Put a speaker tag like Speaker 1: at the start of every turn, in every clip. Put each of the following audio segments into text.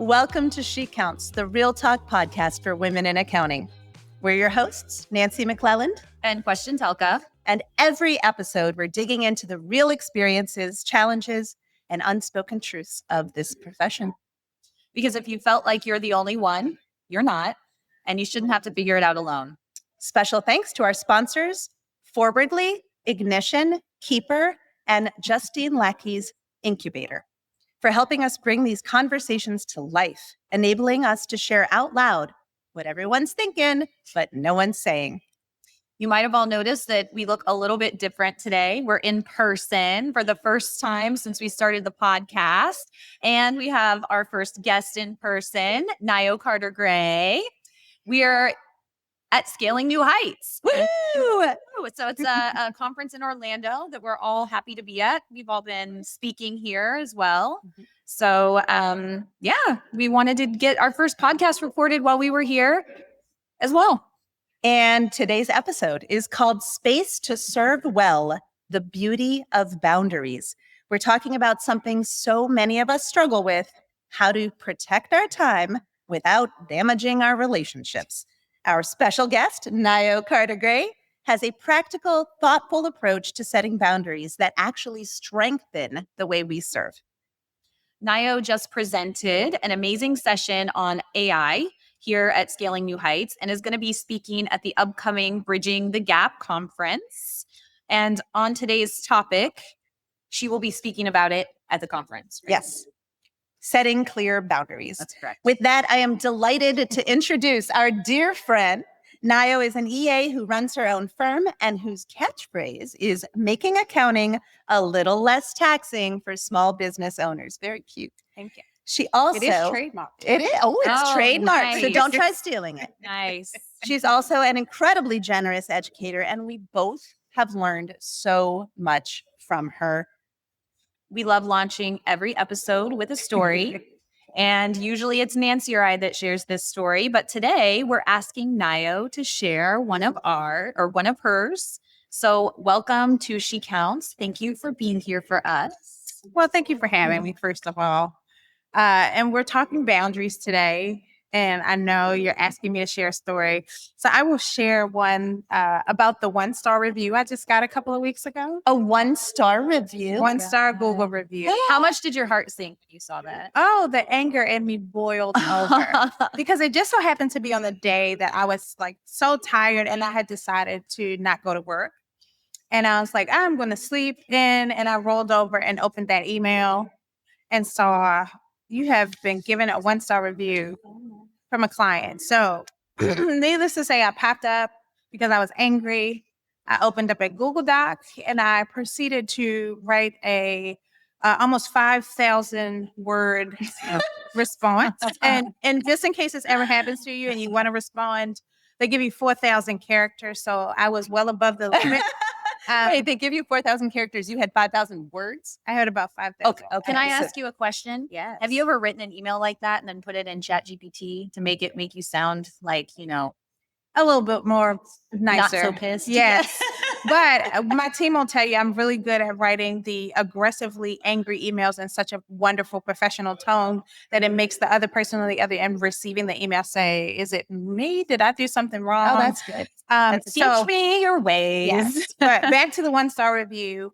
Speaker 1: Welcome to She Counts, the Real Talk podcast for women in accounting. We're your hosts, Nancy McClelland
Speaker 2: and Questian Telka.
Speaker 1: And every episode, we're digging into the real experiences, challenges, and unspoken truths of this profession.
Speaker 2: Because if you felt like you're the only one, you're not, and you shouldn't have to figure it out alone.
Speaker 1: Special thanks to our sponsors, Forwardly, Ignition, Keeper, and Justine Lackey's Incubator, for helping us bring these conversations to life, enabling us to share out loud what everyone's thinking, but no one's saying.
Speaker 2: You might have all noticed that we look a little bit different today. We're in person for the first time since we started the podcast. And we have our first guest in person, Nio Carter-Gray. We are at Scaling New Heights.
Speaker 1: Woo!
Speaker 2: So it's a conference in Orlando that we're all happy to be at. We've all been speaking here as well. So we wanted to get our first podcast recorded while we were here as well.
Speaker 1: And today's episode is called Space to Serve Well, the Beauty of Boundaries. We're talking about something so many of us struggle with, how to protect our time without damaging our relationships. Our special guest, Nio Carter-Gray, has a practical, thoughtful approach to setting boundaries that actually strengthen the way we serve.
Speaker 2: Nio just presented an amazing session on AI here at Scaling New Heights and is going to be speaking at the upcoming Bridging the Gap conference. And on today's topic, she will be speaking about it at the conference.
Speaker 1: Right? Yes. Setting clear boundaries.
Speaker 2: That's correct.
Speaker 1: With that, I am delighted to introduce our dear friend. Nio is an EA who runs her own firm and whose catchphrase is making accounting a little less taxing for small business owners. Very cute.
Speaker 2: Thank you.
Speaker 1: She also...
Speaker 3: It is trademarked.
Speaker 1: It is. Oh, it's trademarked.
Speaker 2: Nice.
Speaker 1: So don't try stealing it.
Speaker 2: Nice.
Speaker 1: She's also an incredibly generous educator, and we both have learned so much from her.
Speaker 2: We love launching every episode with a story. And usually it's Nancy or I that shares this story. But today we're asking Nio to share one of hers. So welcome to She Counts. Thank you for being here for us.
Speaker 3: Well, thank you for having me, first of all. And we're talking boundaries today. And I know you're asking me to share a story. So I will share one about the 1-star review I just got a couple of weeks ago.
Speaker 1: A 1-star review?
Speaker 3: 1-star Google review.
Speaker 2: How much did your heart sink when you saw that?
Speaker 3: Oh, the anger in me boiled over. Because it just so happened to be on the day that I was like so tired and I had decided to not go to work. And I was like, I'm going to sleep in. And I rolled over and opened that email and saw you have been given a 1-star review from a client. So needless to say, I popped up because I was angry. I opened up a Google Doc and I proceeded to write a almost 5,000 word response. And just in case this ever happens to you and you want to respond, they give you 4,000 characters. So I was well above the limit.
Speaker 1: Wait, they give you 4,000 characters. You had 5,000 words?
Speaker 3: I had about 5,000.
Speaker 1: Okay.
Speaker 2: Can I ask you a question?
Speaker 3: Yes.
Speaker 2: Have you ever written an email like that and then put it in ChatGPT to make you sound like,
Speaker 3: a little bit more nicer?
Speaker 2: Not so pissed?
Speaker 3: Yes. But my team will tell you I'm really good at writing the aggressively angry emails in such a wonderful professional tone that it makes the other person on the other end receiving the email say, is it me? Did I do something wrong?
Speaker 1: Oh, that's good. Teach me your ways.
Speaker 3: Yes. But back to the 1-star review.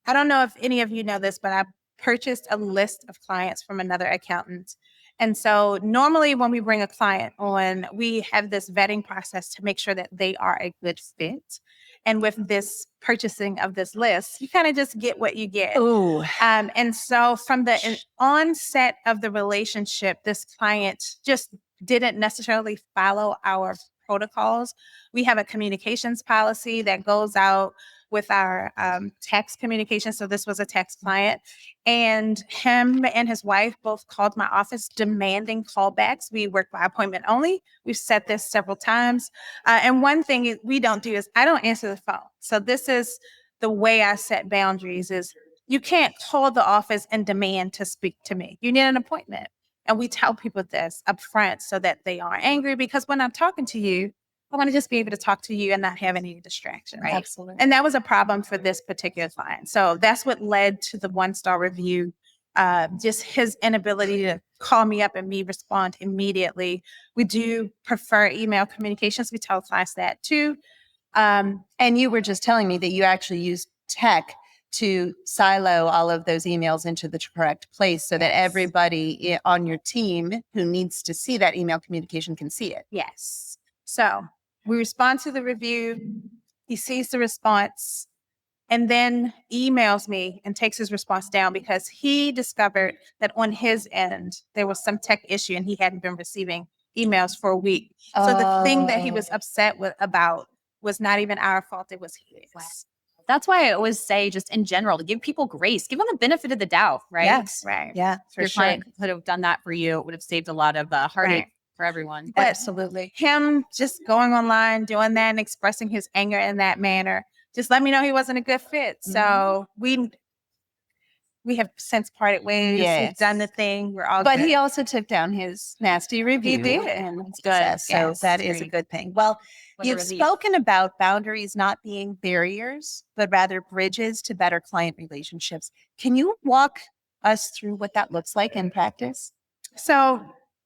Speaker 3: I don't know if any of you know this, but I purchased a list of clients from another accountant. And so normally when we bring a client on, we have this vetting process to make sure that they are a good fit. And with this purchasing of this list, you kind of just get what you get.
Speaker 1: Ooh.
Speaker 3: And so from the onset of the relationship, this client just didn't necessarily follow our protocols. We have a communications policy that goes out with our tax communication. So this was a tax client. And him and his wife both called my office demanding callbacks. We work by appointment only. We've said this several times. And one thing we don't do is I don't answer the phone. So this is the way I set boundaries is you can't call the office and demand to speak to me. You need an appointment. And we tell people this up front so that they aren't angry, because when I'm talking to you, I want to just be able to talk to you and not have any distraction, right?
Speaker 1: Absolutely.
Speaker 3: And that was a problem for this particular client. So that's what led to the 1-star review. just his inability to call me up and me respond immediately. We do prefer email communications. We tell clients that too.
Speaker 1: And you were just telling me that you actually use tech to silo all of those emails into the correct place so that everybody on your team who needs to see that email communication can see it.
Speaker 3: Yes. So we respond to the review. He sees the response and then emails me and takes his response down because he discovered that on his end, there was some tech issue and he hadn't been receiving emails for a week. So the thing that he was upset about was not even our fault. It was his.
Speaker 2: Wow. That's why I always say, just in general, to give people grace, give them the benefit of the doubt, right?
Speaker 1: Yes.
Speaker 3: Right.
Speaker 1: Yeah,
Speaker 2: If your client could have done that for you, it would have saved a lot of heartache for everyone.
Speaker 3: But
Speaker 1: absolutely.
Speaker 3: Him just going online, doing that and expressing his anger in that manner, just let me know he wasn't a good fit. So we have since parted ways.
Speaker 1: Yes.
Speaker 3: We've done the thing. We're all
Speaker 1: But
Speaker 3: good.
Speaker 1: he also took down his nasty review.
Speaker 3: He did.
Speaker 1: And
Speaker 2: It's good.
Speaker 1: So
Speaker 2: Yes,
Speaker 1: that is a
Speaker 2: great.
Speaker 1: good thing. Well,
Speaker 2: What a
Speaker 1: you've
Speaker 2: relief.
Speaker 1: spoken about boundaries not being barriers, but rather bridges to better client relationships. Can you walk us through what that looks like in practice?
Speaker 3: So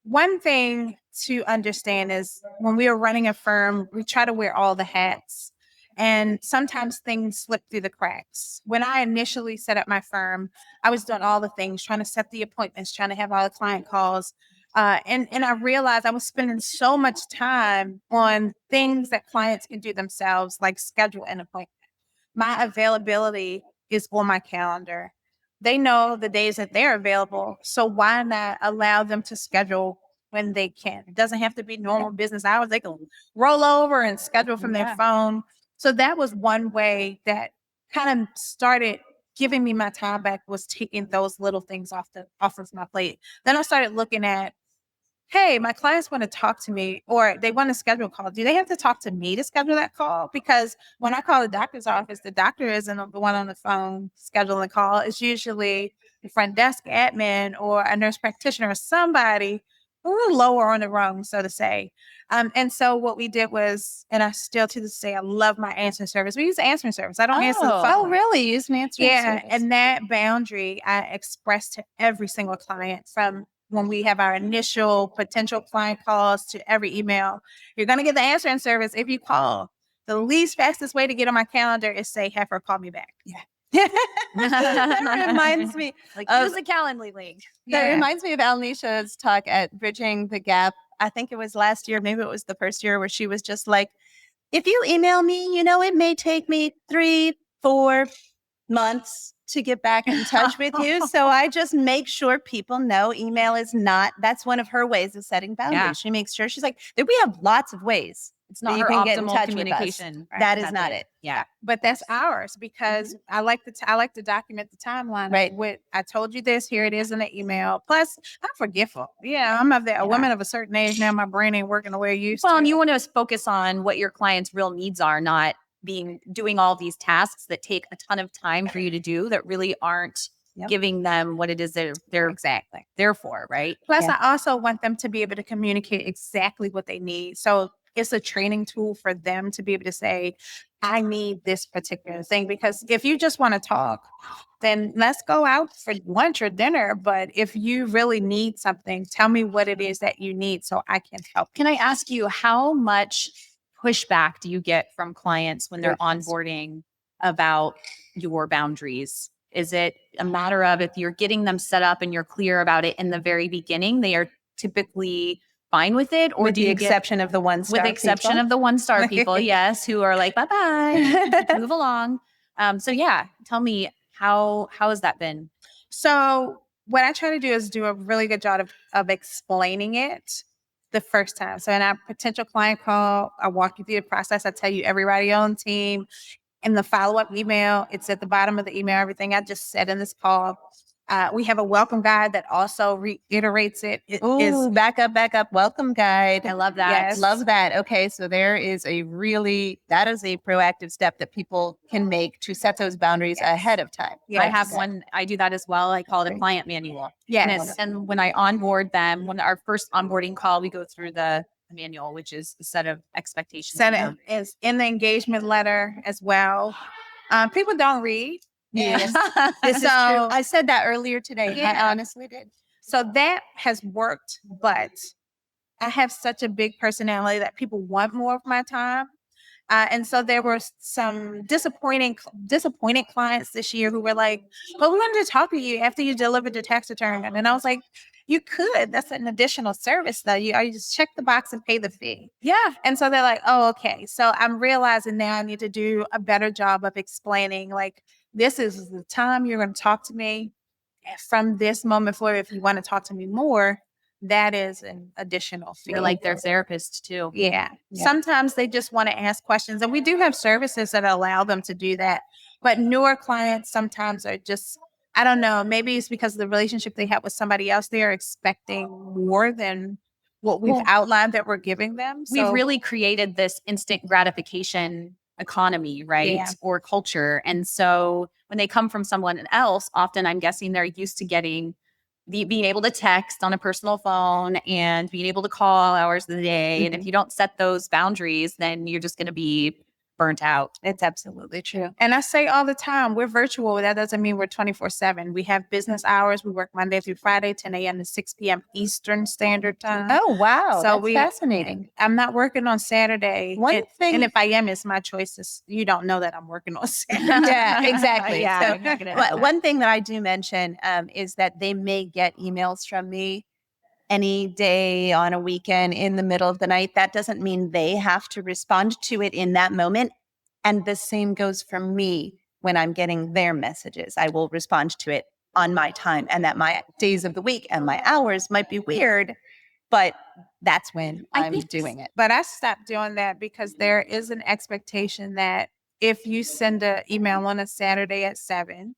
Speaker 3: one thing to understand is when we are running a firm, we try to wear all the hats. And sometimes things slip through the cracks. When I initially set up my firm, I was doing all the things, trying to set the appointments, trying to have all the client calls. And I realized I was spending so much time on things that clients can do themselves, like schedule an appointment. My availability is on my calendar. They know the days that they're available. So why not allow them to schedule when they can? It doesn't have to be normal business hours. They can roll over and schedule from their phone. So that was one way that kind of started giving me my time back, was taking those little things off of my plate. Then I started looking at, hey, my clients want to talk to me or they want to schedule a call. Do they have to talk to me to schedule that call? Because when I call the doctor's office, the doctor isn't the one on the phone scheduling the call. It's usually the front desk admin or a nurse practitioner or somebody a little lower on the rung, so to say. And so what we did was, and I still to this day, I love my answering service. We use answering service. I don't answer the phone.
Speaker 1: Oh, really? Use an answering service.
Speaker 3: And that boundary I express to every single client from when we have our initial potential client calls to every email. You're going to get the answering service if you call. The least fastest way to get on my calendar is say, have her call me back.
Speaker 1: Yeah. That reminds me
Speaker 2: Use the Calendly link.
Speaker 1: That reminds me of Alnisha's talk at Bridging the Gap. I think it was last year, maybe it was the first year, where she was just like, if you email me, it may take me 3-4 months to get back in touch with you. So I just make sure people know email is not, that's one of her ways of setting boundaries.
Speaker 2: Yeah.
Speaker 1: She makes sure, she's like, we have lots of ways.
Speaker 2: It's not
Speaker 1: you
Speaker 2: her
Speaker 1: can get in
Speaker 2: optimal
Speaker 1: touch
Speaker 2: communication.
Speaker 1: with us. That is not it.
Speaker 2: Yeah.
Speaker 3: But that's ours because I like to document the timeline.
Speaker 1: Right.
Speaker 3: With I told you this, here it is in the email. Plus, I'm forgetful. Yeah, I'm a woman of a certain age now. My brain ain't working the way it used to.
Speaker 2: And you want to focus on what your client's real needs are, not doing all these tasks that take a ton of time for you to do that really aren't giving them what it is they're exactly there for, right?
Speaker 3: Plus, I also want them to be able to communicate exactly what they need. So it's a training tool for them to be able to say, I need this particular thing. Because if you just want to talk, then let's go out for lunch or dinner. But if you really need something, tell me what it is that you need so I can help.
Speaker 2: Can I ask you, how much pushback do you get from clients when they're onboarding about your boundaries? Is it a matter of, if you're getting them set up and you're clear about it in the very beginning, they are typically fine with it? Or
Speaker 1: with the exception of the 1-star
Speaker 2: with the exception of the 1-star people, yes, who are like, bye-bye, move along. So yeah, tell me, how has that been?
Speaker 3: So what I try to do is do a really good job of explaining it the first time. So in our potential client call, I walk you through the process. I tell you everybody on the team. In the follow-up email, it's at the bottom of the email, everything I just said in this call. We have a welcome guide that also reiterates it.
Speaker 1: Back up. Welcome guide.
Speaker 2: I love that.
Speaker 3: Yes.
Speaker 1: Love that. Okay. So that is a proactive step that people can make to set those boundaries ahead of time.
Speaker 2: I have one. I do that as well. I call it a client manual.
Speaker 3: Yes.
Speaker 2: And when I onboard them, when our first onboarding call, we go through the manual, which is a set of expectations.
Speaker 3: Is in the engagement letter as well. People don't read.
Speaker 1: Yes. This is true.
Speaker 3: So-
Speaker 1: I said that earlier today.
Speaker 3: Yeah.
Speaker 1: I honestly did.
Speaker 3: So that has worked, but I have such a big personality that people want more of my time. And so there were some disappointed clients this year who were like, "But we wanted to talk to you after you delivered the tax return." And I was like, "You could. That's an additional service, though. You just check the box and pay the fee."
Speaker 2: Yeah.
Speaker 3: And so they're like, "Oh, okay." So I'm realizing now I need to do a better job of explaining, like, this is the time you're going to talk to me. From this moment forward, if you want to talk to me more, that is an additional fee.
Speaker 2: You're like their therapist too.
Speaker 3: Yeah.
Speaker 1: Yeah.
Speaker 3: Sometimes they just want to ask questions, and we do have services that allow them to do that. But newer clients sometimes are just, I don't know, maybe it's because of the relationship they have with somebody else. They are expecting more than what we've
Speaker 2: Well,
Speaker 3: outlined that we're giving them.
Speaker 2: We've
Speaker 3: So
Speaker 2: really created this instant gratification economy, right?
Speaker 3: Yeah.
Speaker 2: Or culture. And so when they come from someone else, often I'm guessing they're used to getting being able to text on a personal phone and being able to call hours of the day. And if you don't set those boundaries, then you're just going to be burnt out.
Speaker 3: it's absolutely true. And I say all the time, we're virtual. That doesn't mean we're 24/7. We have business hours. We work Monday through Friday, 10 a.m. to 6 p.m. Eastern Standard Time.
Speaker 1: Oh, wow.
Speaker 3: So
Speaker 1: That's fascinating.
Speaker 3: I'm not working on Saturday.
Speaker 1: One thing-
Speaker 3: and if I am, it's my choice. You don't know that I'm working on Saturday.
Speaker 1: Yeah, exactly.
Speaker 2: Yeah,
Speaker 1: So,
Speaker 2: I'm not gonna-
Speaker 1: one thing that I do mention is that they may get emails from me any day on a weekend in the middle of the night. That doesn't mean they have to respond to it in that moment. And the same goes for me when I'm getting their messages. I will respond to it on my time, and that my days of the week and my hours might be weird, but that's when I'm doing it.
Speaker 3: But I stopped doing that because there is an expectation that if you send an email on a Saturday at 7,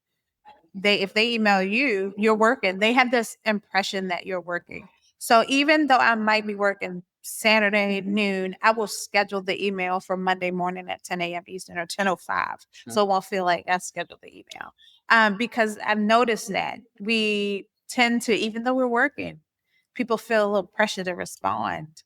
Speaker 3: if they email you, you're working. They have this impression that you're working. So even though I might be working Saturday noon, I will schedule the email for Monday morning at 10 a.m. Eastern or 10:05. So it won't feel like I scheduled the email. Because I've noticed that we tend to, even though we're working, people feel a little pressure to respond.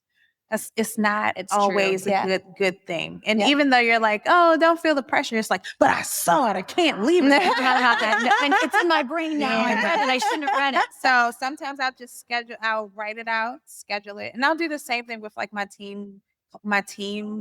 Speaker 3: It's not
Speaker 2: It's
Speaker 3: always
Speaker 2: true.
Speaker 3: a
Speaker 1: Yeah.
Speaker 3: good thing. And
Speaker 1: Yeah.
Speaker 3: even though you're like, "Oh, don't feel the pressure," it's like, "But I saw it. I can't leave it."
Speaker 2: And it's in my brain now. I read it. I shouldn't have read it.
Speaker 3: So sometimes I'll write it out, schedule it. And I'll do the same thing with like my team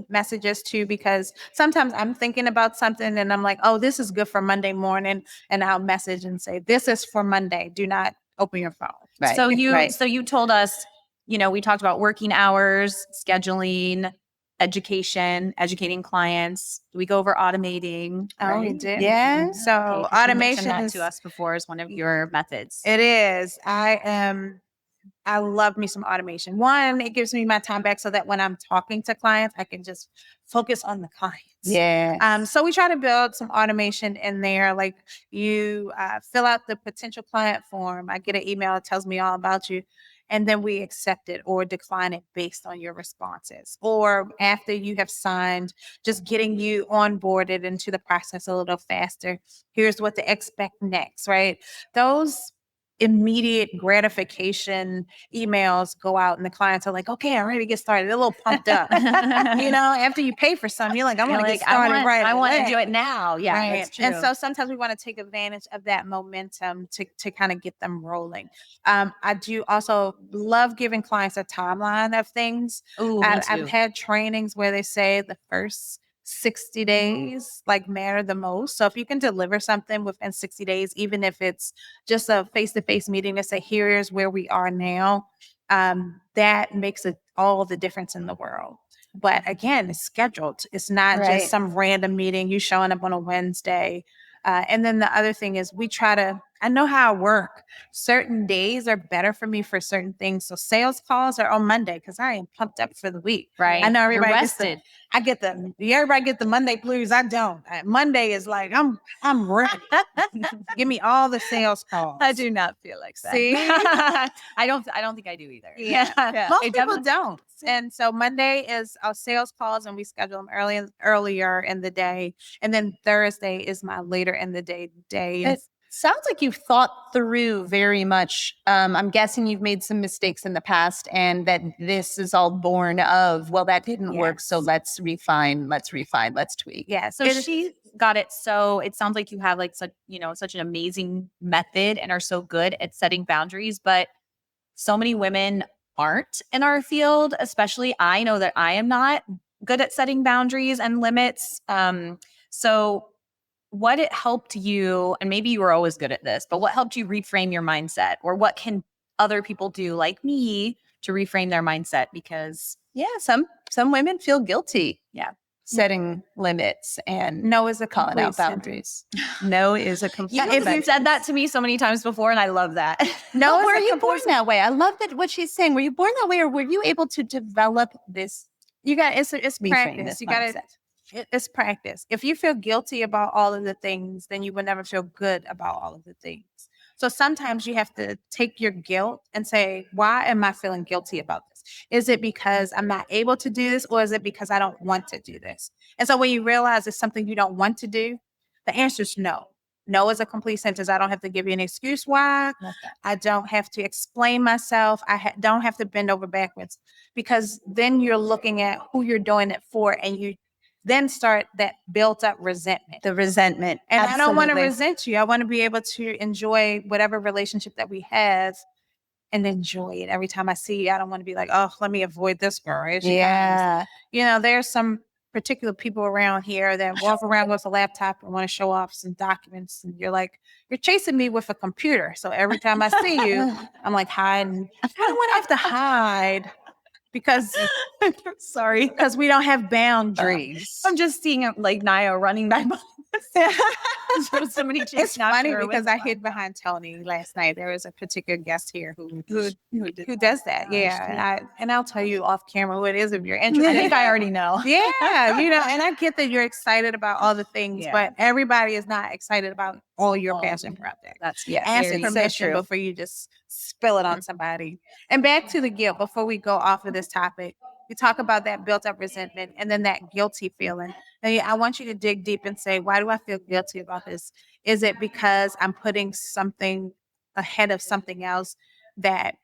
Speaker 3: messages too, because sometimes I'm thinking about something and I'm like, "Oh, this is good for Monday morning." And I'll message and say, "This is for Monday. Do not open your phone."
Speaker 1: Right.
Speaker 2: So
Speaker 1: right.
Speaker 2: you told us, we talked about working hours, scheduling, educating clients. We go over automating.
Speaker 3: Oh, we
Speaker 2: right?
Speaker 3: did.
Speaker 1: Yeah.
Speaker 3: So
Speaker 2: Okay, 'cause you mentioned
Speaker 3: automation
Speaker 2: that
Speaker 3: is
Speaker 2: to us before is one of your methods.
Speaker 3: It is. I love me some automation. One, it gives me my time back so that when I'm talking to clients, I can just focus on the clients.
Speaker 1: Yeah.
Speaker 3: So we try to build some automation in there. Like you fill out the potential client form. I get an email that tells me all about you. And then we accept it or decline it based on your responses. Or after you have signed, just getting you onboarded into the process a little faster. Here's what to expect next, right? Those immediate gratification emails go out and the clients are like, "Okay, I'm ready to get started." They're a little pumped up. After you pay for something, you're like, "I want to get started
Speaker 2: I want to
Speaker 3: away."
Speaker 2: do it now. Yeah,
Speaker 3: Right.
Speaker 2: that's true.
Speaker 3: And so sometimes we want to take advantage of that momentum to kind of get them rolling. I do also love giving clients a timeline of things.
Speaker 2: Ooh, me
Speaker 3: I've
Speaker 2: too.
Speaker 3: had trainings where they say the first 60 days matter the most. So if you can deliver something within 60 days, even if it's just a face-to-face meeting to say, "Here's where we are now," that makes all the difference in the world. But again, it's scheduled. It's not
Speaker 1: Right.
Speaker 3: just some random meeting, you showing up on a Wednesday. And then the other thing is I know how I work. Certain days are better for me for certain things. So sales calls are on Monday because I am pumped up for the week.
Speaker 2: Right.
Speaker 3: I know
Speaker 2: You're
Speaker 3: everybody gets
Speaker 2: rested.
Speaker 3: everybody get the Monday blues. I don't. Monday is like, I'm ready. Give me all the sales calls.
Speaker 2: I do not feel like that.
Speaker 3: See?
Speaker 2: I don't think I do either.
Speaker 3: Yeah. Most
Speaker 2: It
Speaker 3: people
Speaker 2: definitely-
Speaker 3: don't. And so Monday is our sales calls and we schedule them earlier in the day. And then Thursday is my later in the day.
Speaker 1: Sounds like you've thought through very much. I'm guessing you've made some mistakes in the past and that this is all born of, well, that didn't work. So
Speaker 3: Yes.
Speaker 1: let's refine, let's tweak.
Speaker 3: Yeah.
Speaker 2: So she got it. So it sounds like you have like such, such an amazing method and are so good at setting boundaries, but so many women aren't in our field, especially I know that I am not good at setting boundaries and limits. So what it helped you, and maybe you were always good at this, but what helped you reframe your mindset, or what can other people do like me to reframe their mindset? Because
Speaker 1: some women feel guilty.
Speaker 2: Yeah.
Speaker 1: Setting limits and
Speaker 3: no is a
Speaker 1: calling out boundaries. No is a complete
Speaker 2: you've said that to me so many times before, and I love that.
Speaker 1: No, were you born that way? I love that what she's saying. Were you born that way, or were you able to develop this?
Speaker 3: You got it's
Speaker 1: reframe
Speaker 3: practice.
Speaker 1: this
Speaker 3: You got to it's practice. If you feel guilty about all of the things, then you will never feel good about all of the things. So sometimes you have to take your guilt and say, why am I feeling guilty about this? Is it because I'm not able to do this, or is it because I don't want to do this? And so when you realize it's something you don't want to do, the answer is no. No is a complete sentence. I don't have to give you an excuse why. I don't have to explain myself. I don't have to bend over backwards, because then you're looking at who you're doing it for, and you then start that built up resentment.
Speaker 1: The resentment.
Speaker 3: And
Speaker 1: Absolutely.
Speaker 3: I don't want to resent you. I want to be able to enjoy whatever relationship that we have and enjoy it every time I see you. I don't want to be like, oh, let me avoid this girl.
Speaker 1: Yeah.
Speaker 3: There's some particular people around here that walk around with a laptop and want to show off some documents. And you're like, you're chasing me with a computer. So every time I see you, I'm like hiding. I don't want to have to hide because
Speaker 2: sorry,
Speaker 3: because we don't have boundaries.
Speaker 2: I'm just seeing like Naya running back. Somebody
Speaker 3: it's funny because I hid behind Tony last night. There was a particular guest here who does that. Yeah, and I'll tell you off camera who it is if you're interested.
Speaker 2: I think I already know.
Speaker 3: Yeah, and I get that you're excited about all the things, but everybody is not excited about all your passion projects.
Speaker 2: That's
Speaker 3: ask permission before you just spill it on somebody. And back to the guilt before we go off of this topic. We talk about that built up resentment and then that guilty feeling. And I want you to dig deep and say, why do I feel guilty about this? Is it because I'm putting something ahead of something else that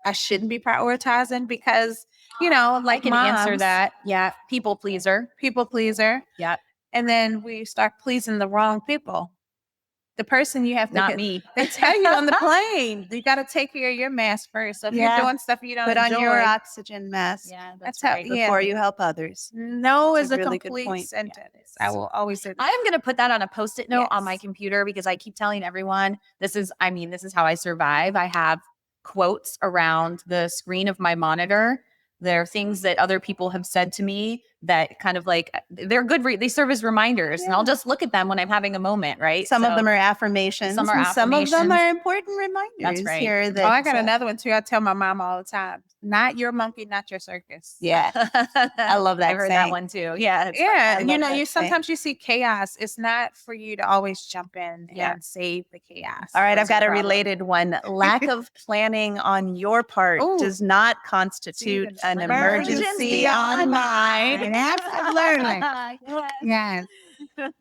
Speaker 3: I shouldn't be prioritizing? Because, like
Speaker 2: I can answer that. Yeah. People pleaser.
Speaker 3: Yeah. And then we start pleasing the wrong people. The person you have to
Speaker 2: not me.
Speaker 3: They tell you on the plane, you got to take care of your mask first. So if you're doing stuff you don't
Speaker 1: put
Speaker 3: enjoy,
Speaker 1: on your oxygen mask.
Speaker 2: Yeah, that's right.
Speaker 1: Before you help others.
Speaker 3: No
Speaker 1: that's
Speaker 3: is a
Speaker 1: really
Speaker 3: complete sentence. I will always say that.
Speaker 2: I am going to put that on a Post-it note on my computer, because I keep telling everyone this is how I survive. I have quotes around the screen of my monitor. There are things that other people have said to me that kind of like, they're good. They serve as reminders, and I'll just look at them when I'm having a moment, right?
Speaker 1: Some of them are affirmations. Some of them are important reminders.
Speaker 2: That's right.
Speaker 1: Here that,
Speaker 3: I got another one too. I tell my mom all the time, not your monkey, not your circus.
Speaker 1: Yeah. I love that.
Speaker 2: I've heard that one too. Yeah.
Speaker 3: Yeah. Sometimes you see chaos. It's not for you to always jump in and save the chaos.
Speaker 1: All right. I've got a related one. Lack of planning on your part does not constitute an emergency on mine.
Speaker 3: I'm learning. Yes.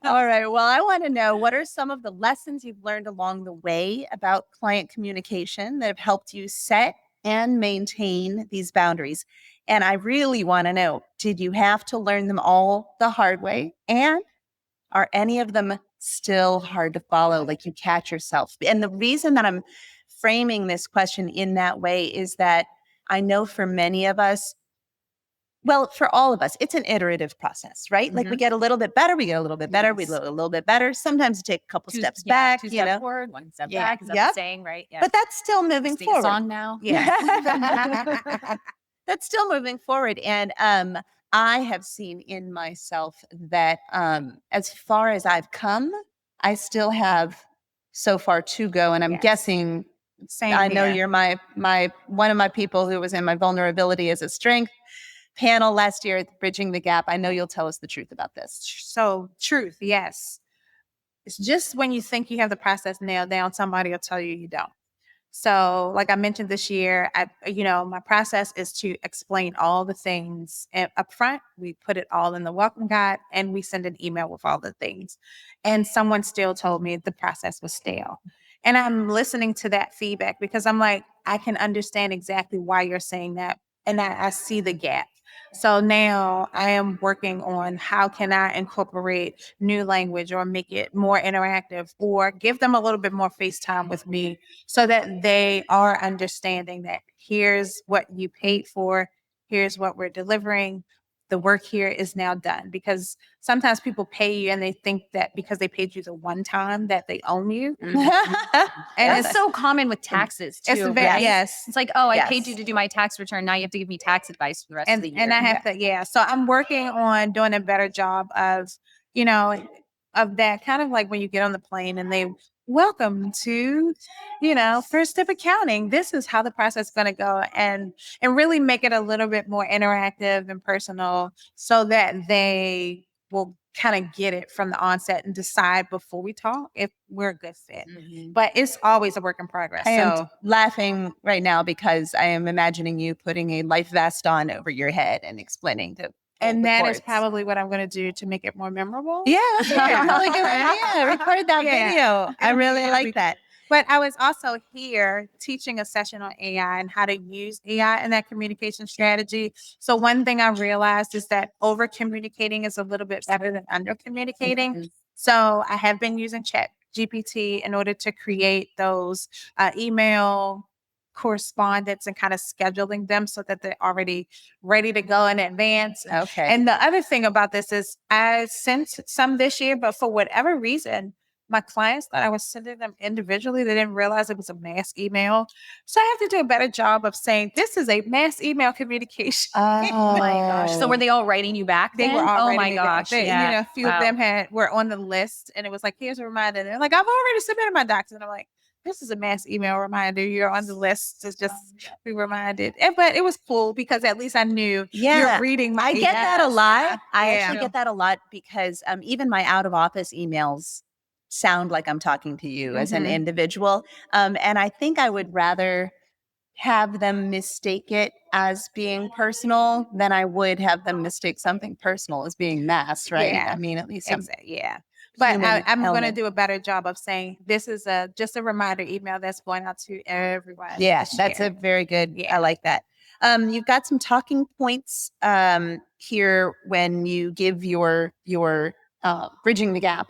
Speaker 1: All right. Well, I want to know, what are some of the lessons you've learned along the way about client communication that have helped you set and maintain these boundaries? And I really want to know, did you have to learn them all the hard way? And are any of them still hard to follow? Like you catch yourself? And the reason that I'm framing this question in that way is that I know for many of us, well, for all of us, it's an iterative process, right? Mm-hmm. Like we get a little bit better, we get a little bit better, we get a little bit better. Sometimes take a couple steps back,
Speaker 2: two steps forward, one step back. Is that the saying, right? Yeah.
Speaker 1: But that's still moving forward.
Speaker 2: Song now.
Speaker 1: Yeah. That's still moving forward. And I have seen in myself that as far as I've come, I still have so far to go. And I'm guessing, I know you're my one of my people who was in my vulnerability as a strength panel last year at Bridging the Gap. I know you'll tell us the truth about this.
Speaker 3: So truth, yes. It's just when you think you have the process nailed down, somebody will tell you you don't. So, like I mentioned this year, my process is to explain all the things up front. We put it all in the welcome guide and we send an email with all the things. And someone still told me the process was stale. And I'm listening to that feedback because I'm like, I can understand exactly why you're saying that. And I see the gap. So now I am working on how can I incorporate new language or make it more interactive or give them a little bit more face time with me so that they are understanding that here's what you paid for, here's what we're delivering. The work here is now done because sometimes people pay you and they think that because they paid you the one time that they own you.
Speaker 2: And it's so common with taxes too. Right?
Speaker 3: Yes.
Speaker 2: It's like, oh, I paid
Speaker 1: Yes.
Speaker 2: you to do my tax return. Now you have to give me tax advice for the rest of the year.
Speaker 3: And I have to, So I'm working on doing a better job of, of that kind of like when you get on the plane and they welcome to, first step accounting. This is how the process is going to go and really make it a little bit more interactive and personal so that they will kind of get it from the onset and decide before we talk if we're a good fit. But it's always a work in progress.
Speaker 1: I am laughing right now because I am imagining you putting a life vest on over your head and explaining to
Speaker 3: and
Speaker 1: the
Speaker 3: that
Speaker 1: courts.
Speaker 3: is probably what I'm going to do to make it more memorable.
Speaker 1: Yeah, that's a really good idea. Record that video. I really like that.
Speaker 3: But I was also here teaching a session on AI and how to use AI in that communication strategy. So one thing I realized is that over communicating is a little bit better than under communicating. So I have been using Chat GPT in order to create those email correspondence and kind of scheduling them so that they're already ready to go in advance.
Speaker 1: Okay.
Speaker 3: And the other thing about this is I sent some this year, but for whatever reason, my clients thought I was sending them individually. They didn't realize it was a mass email. So I have to do a better job of saying this is a mass email communication.
Speaker 2: Oh my gosh. So were they all writing you back?
Speaker 3: They
Speaker 2: then?
Speaker 3: were all
Speaker 2: Oh
Speaker 3: writing
Speaker 2: my
Speaker 3: me back.
Speaker 2: gosh.
Speaker 3: They,
Speaker 2: Yeah.
Speaker 3: a few of them were on the list and it was like, here's a reminder. They're like, I've already submitted my docs. And I'm like, this is a mass email reminder. You're on the list to just be reminded. But it was cool because at least I knew you're reading my
Speaker 1: I get that a lot. I
Speaker 3: Yeah.
Speaker 1: actually get that a lot because even my out of office emails sound like I'm talking to you as an individual. And I think I would rather have them mistake it as being personal than I would have them mistake something personal as being mass, right?
Speaker 3: Yeah.
Speaker 1: I mean, at least
Speaker 3: But
Speaker 1: human
Speaker 3: I'm going to
Speaker 1: element.
Speaker 3: do a better job of saying this is just a reminder email that's going out to everyone.
Speaker 1: Yeah,
Speaker 3: to
Speaker 1: that's
Speaker 3: share.
Speaker 1: a very good.
Speaker 3: Yeah.
Speaker 1: I like that. You've got some talking points here when you give your bridging the gap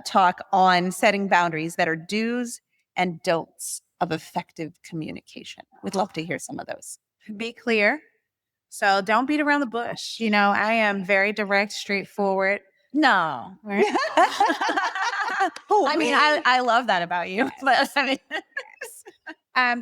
Speaker 1: talk on setting boundaries that are do's and don'ts of effective communication. We'd love to hear some of those.
Speaker 3: Be clear. So don't beat around the bush. I am very direct, straightforward.
Speaker 2: No.
Speaker 3: Right?
Speaker 2: I mean, I love that about you. But I mean,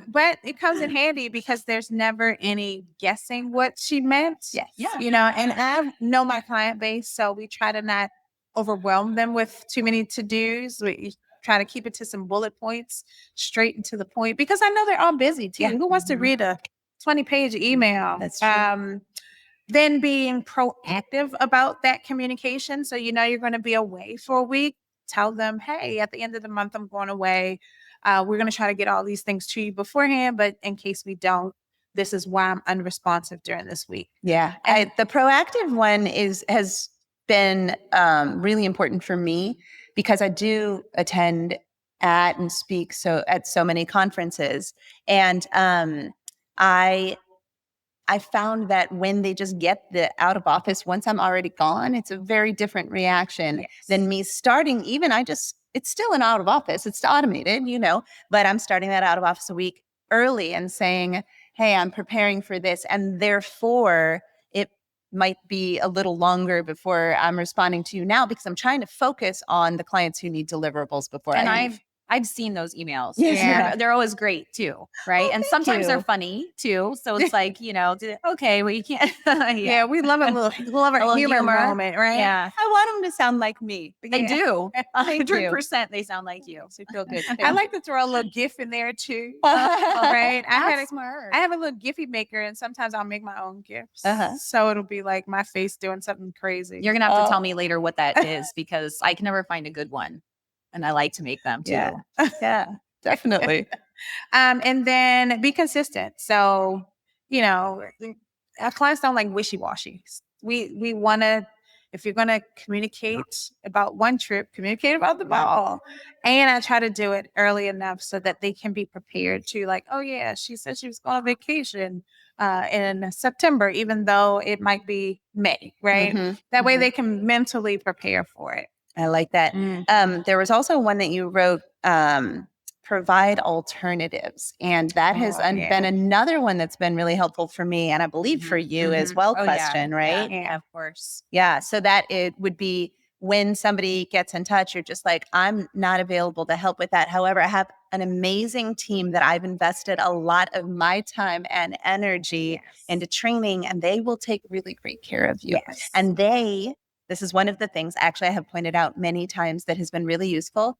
Speaker 3: but it comes in handy because there's never any guessing what she meant.
Speaker 1: Yes.
Speaker 2: Yeah.
Speaker 3: And I know my client base, so we try to not overwhelm them with too many to-dos. We try to keep it to some bullet points, straight and to the point, because I know they're all busy too.
Speaker 1: Yeah.
Speaker 3: Who wants to read a 20-page email?
Speaker 1: That's true.
Speaker 3: Then being proactive about that communication. So you're going to be away for a week. Tell them, hey, at the end of the month, I'm going away. We're going to try to get all these things to you beforehand, but in case we don't, this is why I'm unresponsive during this week.
Speaker 1: Yeah,
Speaker 3: And
Speaker 1: the proactive one has been really important for me because I do attend at and speak at so many conferences, and I found that when they just get the out of office, once I'm already gone, it's a very different reaction than me starting. It's still an out of office. It's automated, but I'm starting that out of office a week early and saying, hey, I'm preparing for this. And therefore, it might be a little longer before I'm responding to you now because I'm trying to focus on the clients who need deliverables before
Speaker 2: and
Speaker 1: I leave.
Speaker 2: I've seen those emails.
Speaker 3: Yeah.
Speaker 2: They're always great too, right? And sometimes they're funny too. So it's like, okay, well, you can't.
Speaker 3: yeah, we love a little humor moment, right?
Speaker 2: Yeah.
Speaker 1: I want them to sound like me.
Speaker 2: They do.
Speaker 1: They do.
Speaker 2: 100% they sound like you. So you feel good.
Speaker 3: I like to throw a little GIF in there too. Right?
Speaker 2: That's smart.
Speaker 3: I have a little Giphy maker, and sometimes I'll make my own GIFs.
Speaker 1: Uh-huh.
Speaker 3: So it'll be like my face doing something crazy.
Speaker 2: You're going to have to tell me later what that is because I can never find a good one. And I like to make them too.
Speaker 1: Yeah, definitely.
Speaker 3: And then be consistent. So, our clients don't like wishy-washy. We want to, if you're going to communicate about one trip, communicate about them all. And I try to do it early enough so that they can be prepared to like, oh yeah, she said she was going on vacation in September, even though it might be May, right? That way they can mentally prepare for it.
Speaker 1: I like that. There was also one that you wrote, provide alternatives. And that has been another one that's been really helpful for me. And I believe for you as well, Questian, right?
Speaker 2: Yeah, of course.
Speaker 1: Yeah. So that it would be when somebody gets in touch, you're just like, I'm not available to help with that. However, I have an amazing team that I've invested a lot of my time and energy into training, and they will take really great care of you. And this is one of the things actually I have pointed out many times that has been really useful.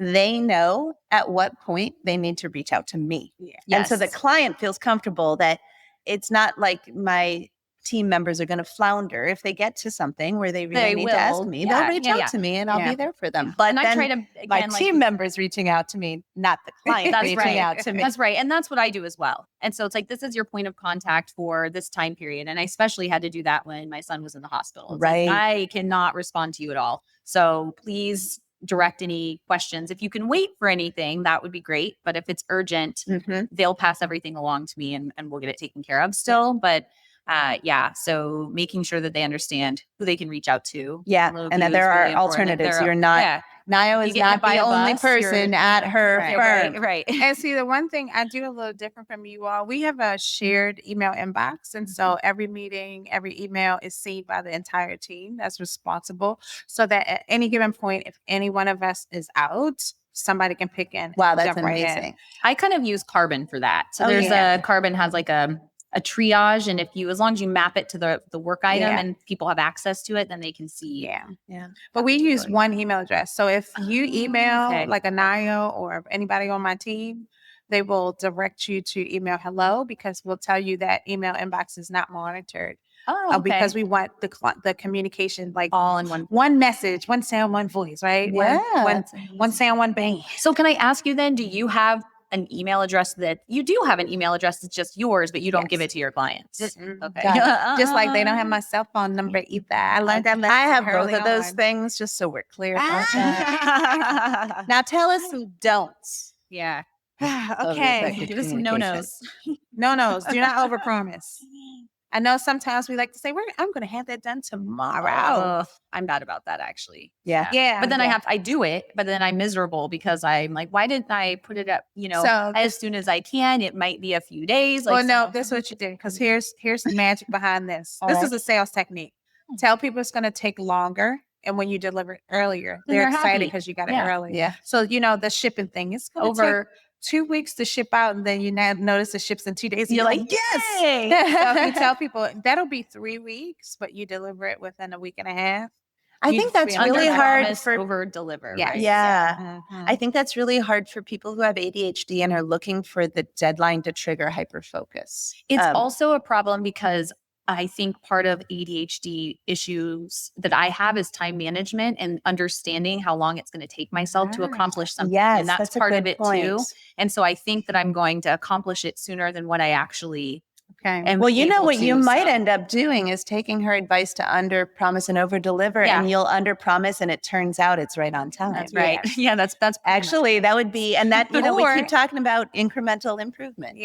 Speaker 1: They know at what point they need to reach out to me. And so the client feels comfortable that it's not like my team members are going to flounder. If they get to something where they really need to ask me, they'll reach out to me and I'll be there for them. But
Speaker 2: and
Speaker 1: then
Speaker 2: I try to,
Speaker 1: my team members reaching out to me, not the client reaching out to me.
Speaker 2: That's right. And that's what I do as well. And so it's like, this is your point of contact for this time period. And I especially had to do that when my son was in the hospital. It's like, I cannot respond to you at all. So please direct any questions. If you can wait for anything, that would be great. But if it's urgent, they'll pass everything along to me and we'll get it taken care of still. But so making sure that they understand who they can reach out to.
Speaker 1: And that there are alternatives. You're not, Nayo is not the only person at her firm.
Speaker 2: Right.
Speaker 3: And see, the one thing I do a little different from you all, we have a shared email inbox. And so every meeting, every email is seen by the entire team that's responsible. So that at any given point, if any one of us is out, somebody can pick in.
Speaker 1: Wow, that's amazing.
Speaker 2: I kind of use Carbon for that. So Carbon has like a triage, and as long as you map it to the work item and people have access to it, then they can see.
Speaker 3: But we use one email address. So if you email like a Nayo or anybody on my team, they will direct you to email hello, because we'll tell you that email inbox is not monitored. Because we want the communication like
Speaker 2: all in
Speaker 3: one message, one sound, one voice, right? One sound, one bang.
Speaker 2: So can I ask you then, do you have an email address that's just yours, but you don't give it to your clients?
Speaker 3: Okay. Just like they don't have my cell phone number either. I learned that lesson.
Speaker 1: I have both of those things, just so we're clear about that. Now tell us some don'ts.
Speaker 3: Okay.
Speaker 2: Give us some no-nos.
Speaker 3: No-nos. Do not overpromise. I know sometimes we like to say, I'm going to have that done tomorrow.
Speaker 2: I'm bad about that, actually.
Speaker 3: Yeah.
Speaker 2: But then I do it, but then I'm miserable because I'm like, why didn't I put it up, as soon as I can? It might be a few days.
Speaker 3: No, that's what you did. Because here's the magic behind this. This is a sales technique. Tell people it's going to take longer. And when you deliver it earlier, they're excited because you got it early. So, the shipping thing is over 2 weeks to ship out, and then you now notice it ships in 2 days.
Speaker 2: You're like,
Speaker 3: yes. So you tell people that'll be 3 weeks, but you deliver it within a week and a half.
Speaker 1: I think that's really hard for
Speaker 2: over deliver.
Speaker 1: I think that's really hard for people who have ADHD and are looking for the deadline to trigger hyperfocus.
Speaker 2: It's also a problem because I think part of ADHD issues that I have is time management and understanding how long it's going to take myself to accomplish something. And that's part of it too. And so I think that I'm going to accomplish it sooner than what I actually am.
Speaker 1: Well, what you might end up doing is taking her advice to under promise and over deliver, and you'll under promise and it turns out it's right on time.
Speaker 2: That's right. That's
Speaker 1: actually that would be, and that, we keep talking about incremental improvement.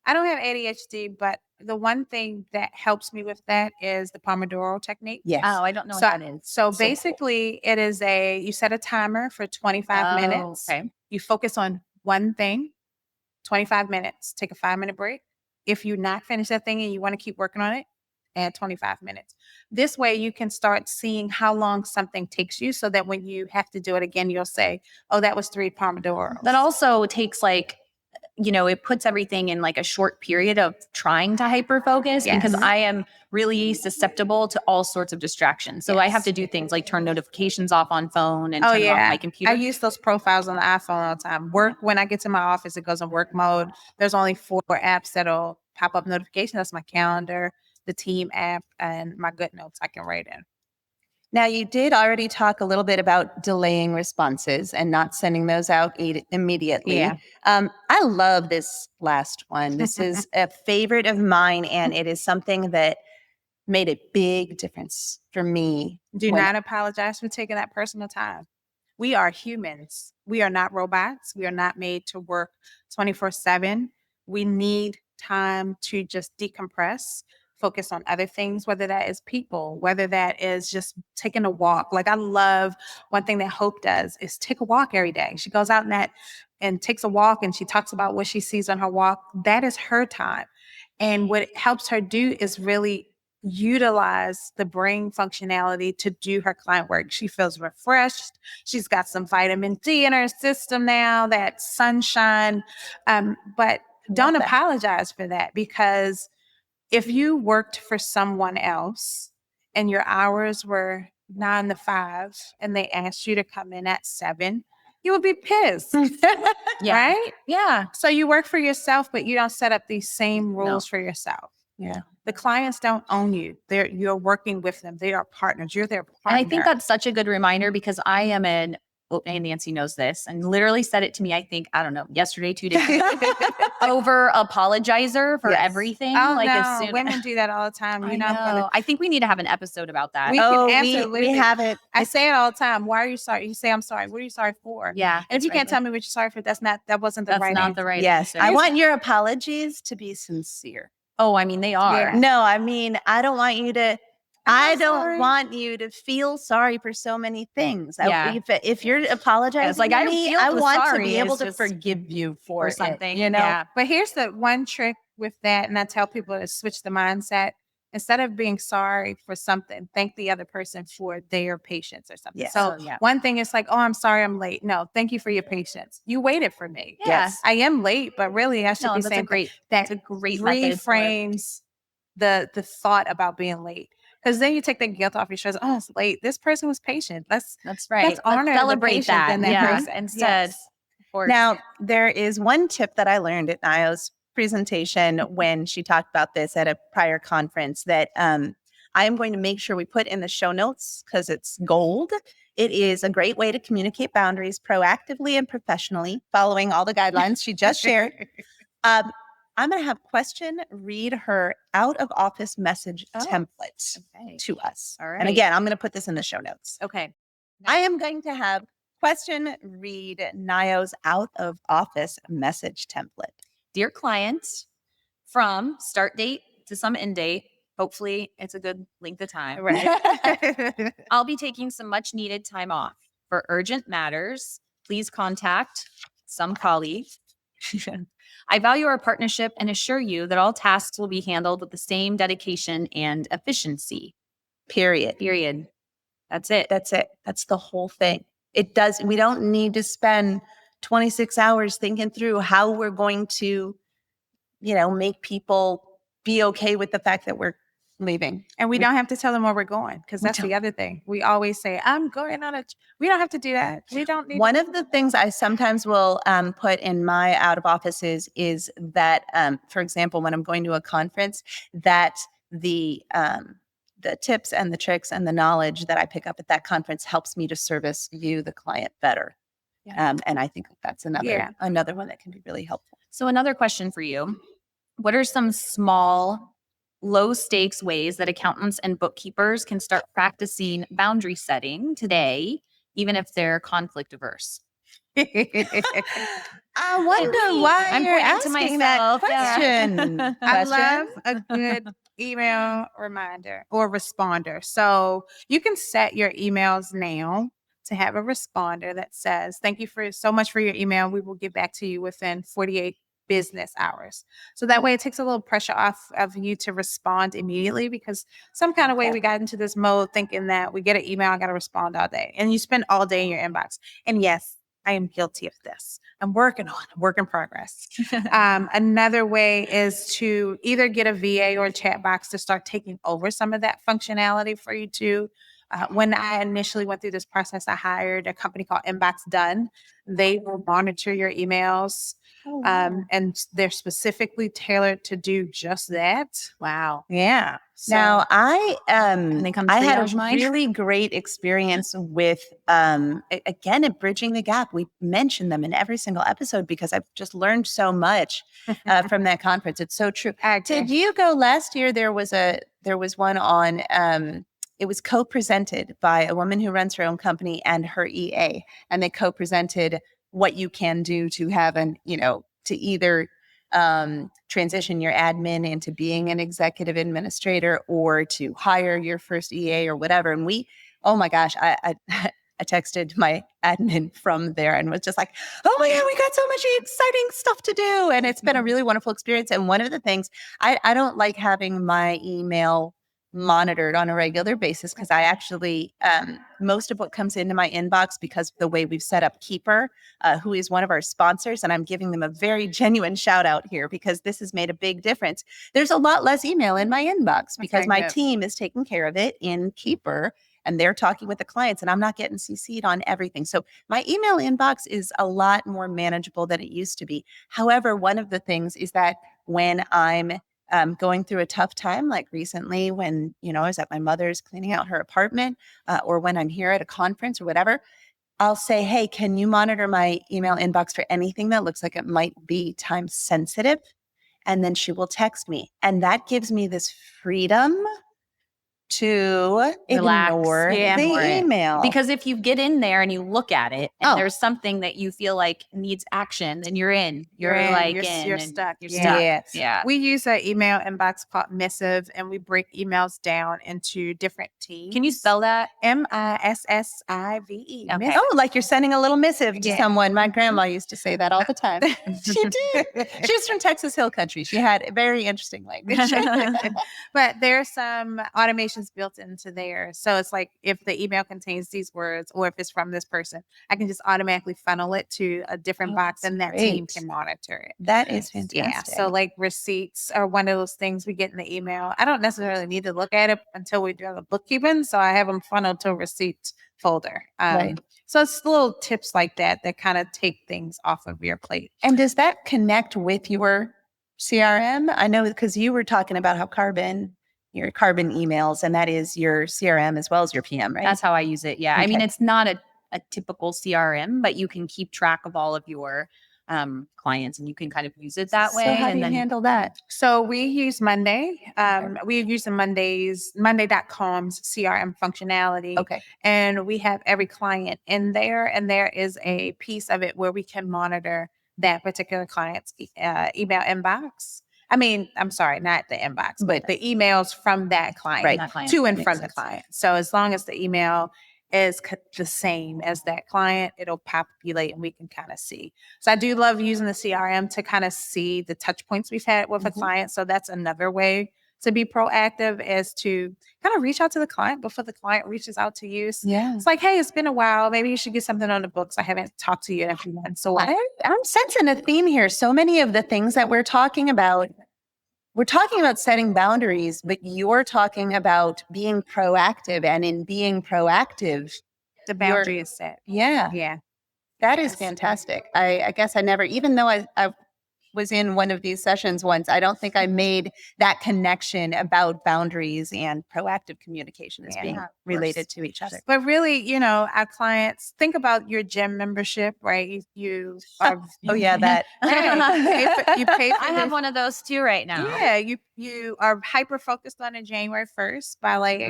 Speaker 3: I don't have ADHD, but the one thing that helps me with that is the Pomodoro technique.
Speaker 2: Oh, I don't know what that is.
Speaker 3: So basically, it is you set a timer for 25 minutes. You focus on one thing, 25 minutes. Take a 5-minute break. If you not finish that thing and you want to keep working on it, add 25 minutes. This way, you can start seeing how long something takes you, so that when you have to do it again, you'll say, "Oh, that was 3 Pomodoros."
Speaker 2: That also takes it puts everything in like a short period of trying to hyper focus, because I am really susceptible to all sorts of distractions. So I have to do things like turn notifications off on phone and turn off my computer.
Speaker 3: I use those profiles on the iPhone all the time. Work, when I get to my office, it goes in work mode. There's only 4 apps that'll pop up notifications. That's my calendar, the team app, and my GoodNotes I can write in.
Speaker 1: Now, you did already talk a little bit about delaying responses and not sending those out immediately.
Speaker 3: Yeah.
Speaker 1: I love this last one. This is a favorite of mine, and it is something that made a big difference for me.
Speaker 3: Do
Speaker 1: when-
Speaker 3: not apologize for taking that personal time. We are humans. We are not robots. We are not made to work 24/7. We need time to just decompress, focus on other things, whether that is people, whether that is just taking a walk. Like I love one thing that Hope does is take a walk every day. She goes out and takes a walk and she talks about what she sees on her walk. That is her time. And what it helps her do is really utilize the brain functionality to do her client work. She feels refreshed. She's got some vitamin D in her system now, that sunshine. But don't
Speaker 1: that.
Speaker 3: apologize for that, because if you worked for someone else and your hours were 9 to 5 and they asked you to come in at 7, you would be pissed.
Speaker 2: Yeah.
Speaker 3: Right?
Speaker 2: Yeah.
Speaker 3: So you work for yourself, but you don't set up these same rules for yourself.
Speaker 1: Yeah.
Speaker 3: The clients don't own you. You're working with them. They are partners. You're their partner.
Speaker 2: And I think that's such a good reminder, because I am and Nancy knows this and literally said it to me, I think, I don't know, yesterday, 2 days ago, over apologizer for
Speaker 1: Yes.
Speaker 2: everything.
Speaker 3: Oh,
Speaker 2: like
Speaker 3: no.
Speaker 2: as soon
Speaker 3: Women do that all the time.
Speaker 2: I
Speaker 3: You know, I'm gonna-
Speaker 2: know. I think we need to have an episode about that.
Speaker 3: We can
Speaker 1: Oh,
Speaker 3: absolutely
Speaker 1: we have it.
Speaker 3: I say it all the time. Why are you sorry? You say I'm sorry. What are you sorry for?
Speaker 2: Yeah.
Speaker 3: And if you can't tell me what you're sorry for, that wasn't the
Speaker 2: that's
Speaker 3: right
Speaker 2: not
Speaker 3: answer.
Speaker 2: the right
Speaker 1: Yes.
Speaker 2: answer.
Speaker 1: I want your apologies to be sincere.
Speaker 2: Oh, I mean, they are.
Speaker 3: Yeah.
Speaker 1: No, I mean, I don't want you to. I
Speaker 3: I'm
Speaker 1: don't
Speaker 3: sorry.
Speaker 1: want you to feel sorry for so many things.
Speaker 2: Yeah.
Speaker 1: If you're apologizing
Speaker 2: like,
Speaker 1: to
Speaker 2: I
Speaker 1: me,
Speaker 2: feel
Speaker 1: I
Speaker 2: the
Speaker 1: want to
Speaker 2: sorry
Speaker 1: be
Speaker 2: is
Speaker 1: able to
Speaker 2: just
Speaker 1: forgive you for
Speaker 2: or
Speaker 1: it,
Speaker 2: something.
Speaker 1: you know?
Speaker 2: Yeah.
Speaker 3: But here's the one trick with that, and I tell people to switch the mindset. Instead of being sorry for something, thank the other person for their patience or something.
Speaker 1: Yes.
Speaker 3: So
Speaker 2: Oh, yeah.
Speaker 3: one thing is like, oh, I'm sorry I'm late. No, thank you for your patience. You waited for me.
Speaker 2: Yeah.
Speaker 1: Yes.
Speaker 3: I am late, but really I should
Speaker 2: No,
Speaker 3: be
Speaker 2: that's a
Speaker 3: saying
Speaker 2: great,
Speaker 3: that
Speaker 2: that's a great method for-
Speaker 3: reframes the thought about being late. Because then you take the guilt off your shoulders. Oh, it's late. This person was patient.
Speaker 2: That's right.
Speaker 3: Let's honor the
Speaker 2: celebrate
Speaker 3: patience
Speaker 2: that.
Speaker 3: in that
Speaker 2: yeah.
Speaker 3: person.
Speaker 2: Instead.
Speaker 3: Yes.
Speaker 2: Of course.
Speaker 1: Now, there is one tip that I learned at Nayo's presentation when she talked about this at a prior conference that I am going to make sure we put in the show notes because it's gold. It is a great way to communicate boundaries proactively and professionally, following all the guidelines she just shared. I'm going to have Questian read her out of office message template
Speaker 2: okay.
Speaker 1: to us.
Speaker 2: All right.
Speaker 1: And again, I'm going to put this in the show notes.
Speaker 2: Okay.
Speaker 1: I am going to have Questian read Nayo's out of office message template.
Speaker 2: Dear client, from start date to some end date, hopefully it's a good length of time.
Speaker 3: Right.
Speaker 2: I'll be taking some much needed time off. For urgent matters, please contact some colleague. I value our partnership and assure you that all tasks will be handled with the same dedication and efficiency.
Speaker 1: Period.
Speaker 2: Period. That's it.
Speaker 1: That's it. That's the whole thing. We don't need to spend 26 hours thinking through how we're going to, make people be okay with the fact that we're leaving.
Speaker 3: And we don't have to tell them where we're going, because that's the other thing. We always say, I'm going on we don't have to do that. We don't need
Speaker 1: One of the things I sometimes will put in my out of offices is that, for example, when I'm going to a conference, that the tips and the tricks and the knowledge that I pick up at that conference helps me to service you, the client, better.
Speaker 2: Yeah.
Speaker 1: And I think that's another one that can be really helpful.
Speaker 2: So another question for you. What are some small, low stakes ways that accountants and bookkeepers can start practicing boundary setting today, even if they're conflict averse?
Speaker 1: I wonder why
Speaker 2: I'm
Speaker 1: you're
Speaker 2: pointing to
Speaker 1: asking that
Speaker 2: myself, yeah.
Speaker 1: question.
Speaker 3: I
Speaker 1: Question?
Speaker 3: love a good email reminder or responder. So you can set your emails now to have a responder that says, thank you so much for your email. We will get back to you within 48 business hours. So that way it takes a little pressure off of you to respond immediately, because some kind of way we got into this mode thinking that we get an email, I got to respond all day. And you spend all day in your inbox. And yes, I am guilty of this. I'm work in progress. Another way is to either get a VA or a chat box to start taking over some of that functionality for you too. When I initially went through this process, I hired a company called Inbox Done. They will monitor your emails.
Speaker 1: Oh, wow.
Speaker 3: And they're specifically tailored to do just that.
Speaker 2: Wow.
Speaker 1: Yeah.
Speaker 3: So,
Speaker 1: Now
Speaker 2: they come
Speaker 1: I had
Speaker 2: triage
Speaker 1: a
Speaker 2: mine?
Speaker 1: really great experience with again at Bridging the Gap. We mention them in every single episode because I've just learned so much from that conference. It's so true. Did you go last year? There was one on it was co-presented by a woman who runs her own company and her EA, and they co-presented what you can do to have to either transition your admin into being an executive administrator or to hire your first EA or whatever. And oh my gosh, I I texted my admin from there and was just like, oh my God, we got so much exciting stuff to do. And it's been a really wonderful experience. And one of the things, I don't like having my email monitored on a regular basis because I actually, most of what comes into my inbox, because of the way we've set up Keeper, who is one of our sponsors, and I'm giving them a very genuine shout out here because this has made a big difference. There's a lot less email in my inbox because my team is taking care of it in Keeper and they're talking with the clients and I'm not getting CC'd on everything. So my email inbox is a lot more manageable than it used to be. However, one of the things is that when I'm going through a tough time, like recently when, I was at my mother's cleaning out her apartment, or when I'm here at a conference or whatever, I'll say, hey, can you monitor my email inbox for anything that looks like it might be time sensitive? And then she will text me. And that gives me this freedom to
Speaker 2: Relax,
Speaker 1: ignore the
Speaker 2: ignore it.
Speaker 1: email.
Speaker 2: Because if you get in there and you look at it and there's something that you feel like needs action, then you're in. You're
Speaker 3: stuck.
Speaker 2: You're stuck.
Speaker 1: Yes.
Speaker 2: Yeah.
Speaker 3: We use an email inbox called Missive, and we break emails down into different teams.
Speaker 2: Can you spell that?
Speaker 3: MISSIVE.
Speaker 2: Okay.
Speaker 1: Oh, like you're sending a little missive to
Speaker 3: Yeah.
Speaker 1: someone. My grandma used to say that all the time. She did. She was from Texas Hill Country. She had a very interesting language.
Speaker 3: But there's some automations built into there. So it's like if the email contains these words or if it's from this person, I can just automatically funnel it to a different box and that team
Speaker 1: great.
Speaker 3: can monitor it.
Speaker 1: That is fantastic.
Speaker 3: Yeah. So like receipts are one of those things we get in the email. I don't necessarily need to look at it until we do the bookkeeping. So I have them funneled to a receipt folder.
Speaker 1: Right.
Speaker 3: So it's little tips like that kind of take things off of your plate.
Speaker 1: And does that connect with your CRM? I know because you were talking about how your Carbon emails, and that is your CRM as well as your PM, right?
Speaker 2: That's how I use it. Yeah. I mean, it's not a typical CRM, but you can keep track of all of your clients and you can kind of use it that way.
Speaker 1: So how do you handle that?
Speaker 3: So we use Monday. We use the Monday.com's CRM functionality.
Speaker 1: Okay.
Speaker 3: And we have every client in there. And there is a piece of it where we can monitor that particular client's email inbox. I mean, I'm sorry, not the inbox, but the emails from that client, to and from the client. So as long as the email is the same as that client, it'll populate and we can kind of see. So I do love using the CRM to kind of see the touch points we've had with a client. So that's another way to be proactive, is to kind of reach out to the client before the client reaches out to you.
Speaker 1: Yeah.
Speaker 3: It's like, hey, it's been a while. Maybe you should get something on the books. I haven't talked to you in a few months. So
Speaker 1: I'm sensing a theme here. So many of the things that we're talking about setting boundaries, but you're talking about being proactive. And in being proactive,
Speaker 3: the boundary is set.
Speaker 1: Yeah.
Speaker 3: Yeah.
Speaker 1: That is fantastic. I guess I never, even though I was in one of these sessions once, I don't think I made that connection about boundaries and proactive communication as being related to each other.
Speaker 3: But really, our clients, think about your gym membership, right? You are,
Speaker 1: that.
Speaker 3: you pay for
Speaker 2: I have one of those too right now.
Speaker 3: Yeah, you are hyper focused on it January 1st. By like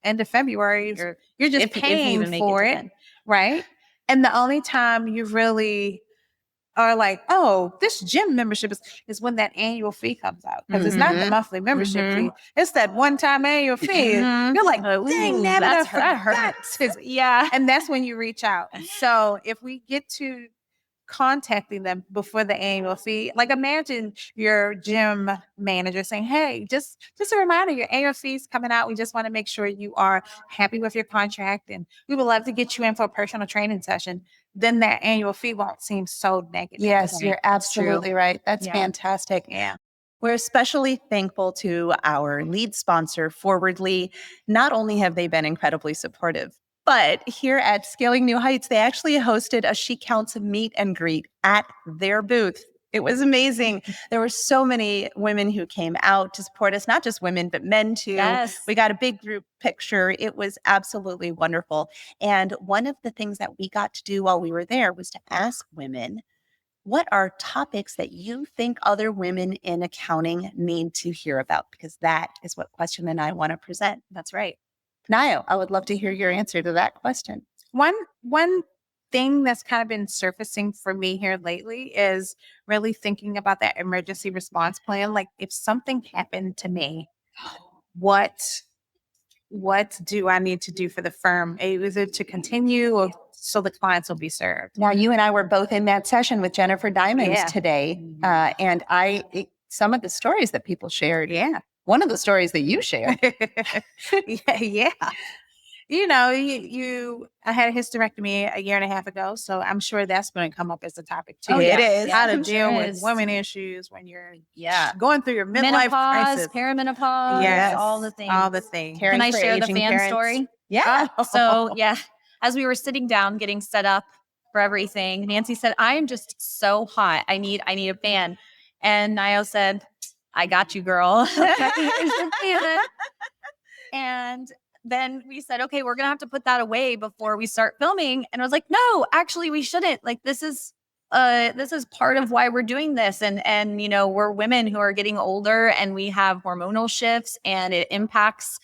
Speaker 3: end of February, you're just paying for it, right? And the only time you really are like, oh, this gym membership is when that annual fee comes out. Because it's not the monthly membership fee. It's that one-time annual fee. You're like, dang, that hurts.
Speaker 2: Yeah.
Speaker 3: And that's when you reach out. So if we get to contacting them before the annual fee, like imagine your gym manager saying, hey, just a reminder, your annual fee's coming out. We just want to make sure you are happy with your contract and we would love to get you in for a personal training session. Then that annual fee won't seem so negative.
Speaker 1: Yes, you're absolutely right. That's fantastic.
Speaker 3: Yeah.
Speaker 1: We're especially thankful to our lead sponsor, Forwardly. Not only have they been incredibly supportive, but here at Scaling New Heights, they actually hosted a She Counts meet and greet at their booth. It was amazing. There were so many women who came out to support us, not just women, but men too.
Speaker 2: Yes.
Speaker 1: We got a big group picture. It was absolutely wonderful. And one of the things that we got to do while we were there was to ask women, what are topics that you think other women in accounting need to hear about? Because that is what Questian and I want to present.
Speaker 2: That's right.
Speaker 1: Nayo, I would love to hear your answer to that question.
Speaker 3: One thing that's kind of been surfacing for me here lately is really thinking about that emergency response plan. Like, if something happened to me, what do I need to do for the firm? Is it to continue or so the clients will be served?
Speaker 1: Now, you and I were both in that session with Jennifer Diamonds
Speaker 3: Yeah.
Speaker 1: today, and some of the stories that people shared.
Speaker 3: Yeah.
Speaker 1: One of the stories that you shared.
Speaker 3: Yeah. You know, I had a hysterectomy a year and a half ago, so I'm sure that's going to come up as a topic too.
Speaker 1: Oh, it is.
Speaker 3: How to
Speaker 2: I'm
Speaker 3: deal
Speaker 2: sure it
Speaker 3: with
Speaker 2: is.
Speaker 3: women issues when you're
Speaker 1: Yeah.
Speaker 3: going through your midlife
Speaker 2: Menopause,
Speaker 3: crisis.
Speaker 2: perimenopause,
Speaker 3: Yes.
Speaker 2: all the things.
Speaker 3: All the things.
Speaker 1: Caring
Speaker 2: Can I
Speaker 1: for
Speaker 2: share the
Speaker 1: aging
Speaker 2: fan
Speaker 1: parents.
Speaker 2: story?
Speaker 1: Yeah.
Speaker 2: So yeah, as we were sitting down getting set up for everything, Nancy said, "I am just so hot. I need a fan." And Nio said, "I got you, girl." And then we said, "Okay, we're gonna have to put that away before we start filming." And I was like, "No, actually, we shouldn't. Like, this is part of why we're doing this. And you know, we're women who are getting older, and we have hormonal shifts, and it impacts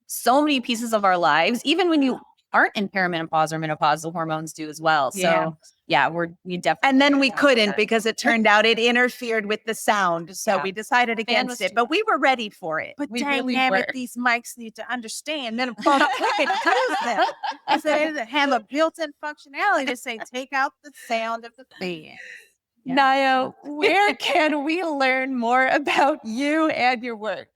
Speaker 2: so many pieces of our lives. Even when you aren't in perimenopause or menopause, the hormones do as well. So yeah, we definitely.
Speaker 1: And then we couldn't because it turned out it interfered with the sound. So
Speaker 2: Yeah.
Speaker 1: we decided against
Speaker 2: was
Speaker 1: it,
Speaker 2: too
Speaker 1: but we were ready for it.
Speaker 3: But
Speaker 1: we
Speaker 3: dang
Speaker 1: really
Speaker 3: damn
Speaker 1: were.
Speaker 3: it, these mics need to understand menopause. I said it have a built-in functionality to say, take out the sound of the fan.
Speaker 2: Yeah.
Speaker 1: Nayo, where can we learn more about you and your work?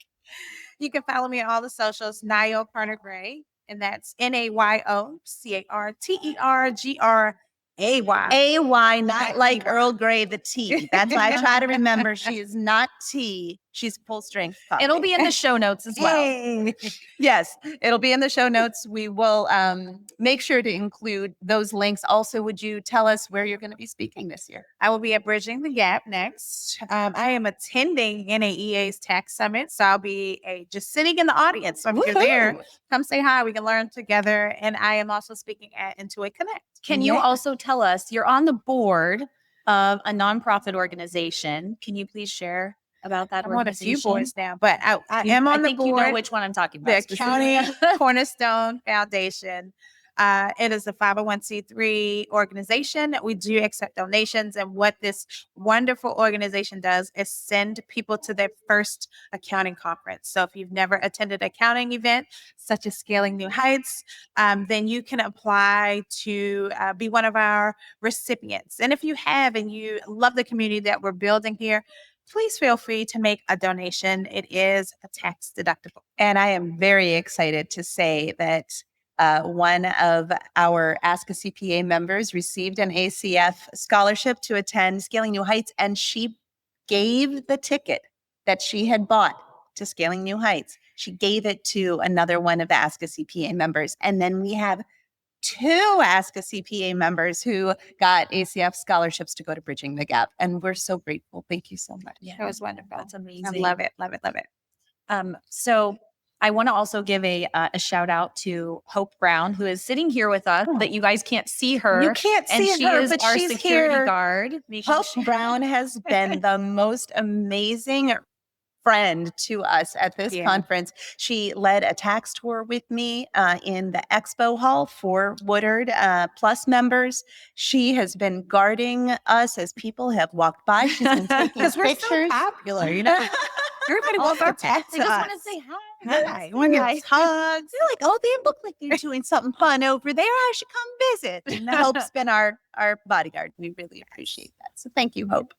Speaker 3: You can follow me on all the socials, Nayo Carter Gray, and that's NayoCarterGray.
Speaker 1: AY, not like Earl Grey, the tea. That's why I try to remember she is not tea. She's full strength coffee.
Speaker 2: It'll be in the show notes as well.
Speaker 1: Hey. Yes, it'll be in the show notes. We will make sure to include those links. Also, would you tell us where you're going to be speaking this year?
Speaker 3: I will be at Bridging the Gap next. I am attending NAEA's Tax Summit, so I'll be just sitting in the audience. So if you're there, come say hi. We can learn together. And I am also speaking at Intuit Connect.
Speaker 2: Can you also tell us, you're on the board of a nonprofit organization. Can you please share about that
Speaker 3: I'm on a few
Speaker 2: organization?
Speaker 3: boards now, but I am on the
Speaker 2: think
Speaker 3: board.
Speaker 2: you know which one I'm talking
Speaker 3: The
Speaker 2: about.
Speaker 3: Accounting Cornerstone Foundation. It is a 501c3 organization. We do accept donations. And what this wonderful organization does is send people to their first accounting conference. So if you've never attended an accounting event, such as Scaling New Heights, then you can apply to be one of our recipients. And if you have and you love the community that we're building here, please feel free to make a donation. It is a tax deductible.
Speaker 1: And I am very excited to say that one of our Ask a CPA members received an ACF scholarship to attend Scaling New Heights, and she gave the ticket that she had bought to Scaling New Heights. She gave it to another one of the Ask a CPA members. And then we have 2 Ask a CPA members who got ACF scholarships to go to Bridging the Gap. And we're so grateful. Thank you so much.
Speaker 2: Yeah,
Speaker 3: That was wonderful.
Speaker 2: that's amazing.
Speaker 3: I love it, love it, love it.
Speaker 2: So I want to also give a shout out to Hope Brown, who is sitting here with us, but you guys can't see her.
Speaker 1: You can't
Speaker 2: and
Speaker 1: see
Speaker 2: she
Speaker 1: her,
Speaker 2: is
Speaker 1: but
Speaker 2: our
Speaker 1: she's
Speaker 2: security
Speaker 1: here.
Speaker 2: guard.
Speaker 1: Hope Brown has been the most amazing friend to us at this conference. She led a tax tour with me in the expo hall for Woodard Plus members. She has been guarding us as people have walked by. She's been taking
Speaker 3: Because we're
Speaker 1: pictures.
Speaker 3: so popular, you know. Everybody wants to talk
Speaker 2: They
Speaker 3: to
Speaker 2: just
Speaker 3: us.
Speaker 2: want to say hi.
Speaker 3: Hi. Want to
Speaker 1: Hi.
Speaker 3: give hugs.
Speaker 1: They're like, oh, they look like they're doing something fun over there. I should come visit. And Hope's been our bodyguard. We really appreciate that. So thank you, Hope.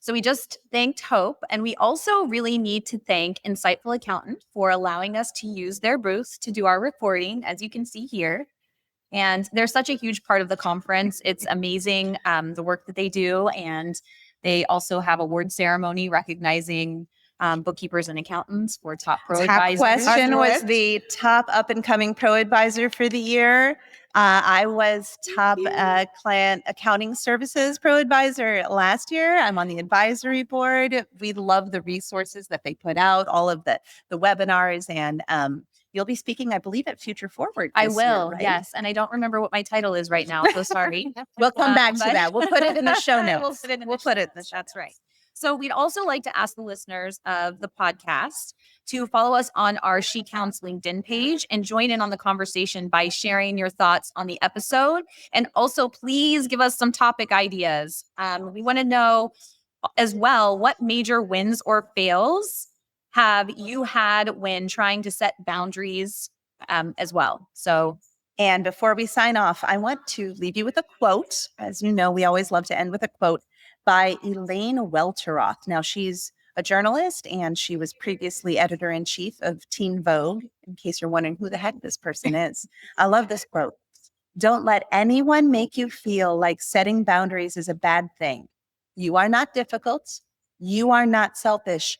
Speaker 2: So we just thanked Hope, and we also really need to thank Insightful Accountant for allowing us to use their booth to do our reporting, as you can see here. And they're such a huge part of the conference. It's amazing the work that they do. And They also have award ceremony recognizing bookkeepers and accountants for top pro
Speaker 1: Top
Speaker 2: advisors.
Speaker 1: Question was the top up and coming pro advisor for the year. I was top client accounting services pro advisor last year. I'm on the advisory board. We love the resources that they put out, all of the webinars, and you'll be speaking, I believe, at Future Forward.
Speaker 2: I
Speaker 1: this
Speaker 2: will,
Speaker 1: year, right?
Speaker 2: yes. And I don't remember what my title is right now, so sorry.
Speaker 1: We'll come back to
Speaker 2: but-
Speaker 1: that. We'll put it in the show notes.
Speaker 2: We'll put it in the show notes. That's right. So we'd also like to ask the listeners of the podcast to follow us on our She Counts LinkedIn page and join in on the conversation by sharing your thoughts on the episode. And also, please give us some topic ideas. We want to know as well, what major wins or fails have you had when trying to set boundaries as well? So
Speaker 1: And before we sign off, I want to leave you with a quote. As you know, we always love to end with a quote by Elaine Welteroth. Now, she's a journalist and she was previously editor-in-chief of Teen Vogue, in case you're wondering who the heck this person is. I love this quote. Don't let anyone make you feel like setting boundaries is a bad thing. You are not difficult. You are not selfish.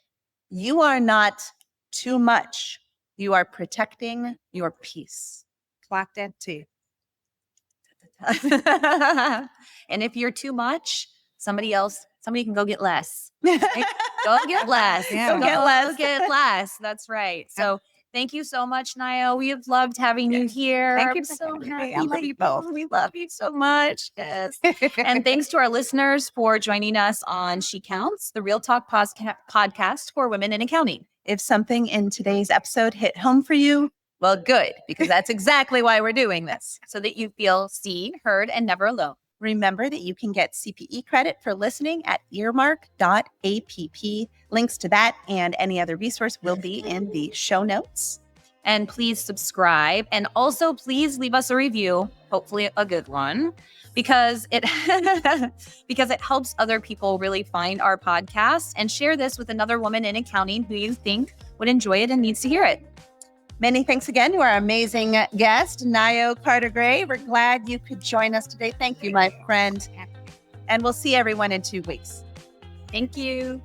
Speaker 1: You are not too much. You are protecting your peace.
Speaker 3: Clock that too.
Speaker 2: And if you're too much, somebody can go get less. Right? Go get less.
Speaker 3: Yeah.
Speaker 2: Go get less. That's right. So thank you so much, Nayo. We have loved having you here.
Speaker 3: Thank you
Speaker 2: I'm
Speaker 3: for
Speaker 2: so
Speaker 3: having me.
Speaker 2: happy.
Speaker 3: I love you both.
Speaker 2: We love you so much. Yes. And thanks to our listeners for joining us on She Counts, the Real Talk podcast for women in accounting.
Speaker 1: If something in today's episode hit home for you, well, good, because that's exactly why we're doing this.
Speaker 2: So that you feel seen, heard, and never alone.
Speaker 1: Remember that you can get CPE credit for listening at earmark.app. Links to that and any other resource will be in the show notes.
Speaker 2: And please subscribe. And also, please leave us a review, hopefully a good one, because it because it helps other people really find our podcast, and share this with another woman in accounting who you think would enjoy it and needs to hear it.
Speaker 1: Many thanks again to our amazing guest, Nayo Carter-Gray. We're glad you could join us today. Thank you, my friend. And we'll see everyone in 2 weeks.
Speaker 2: Thank you.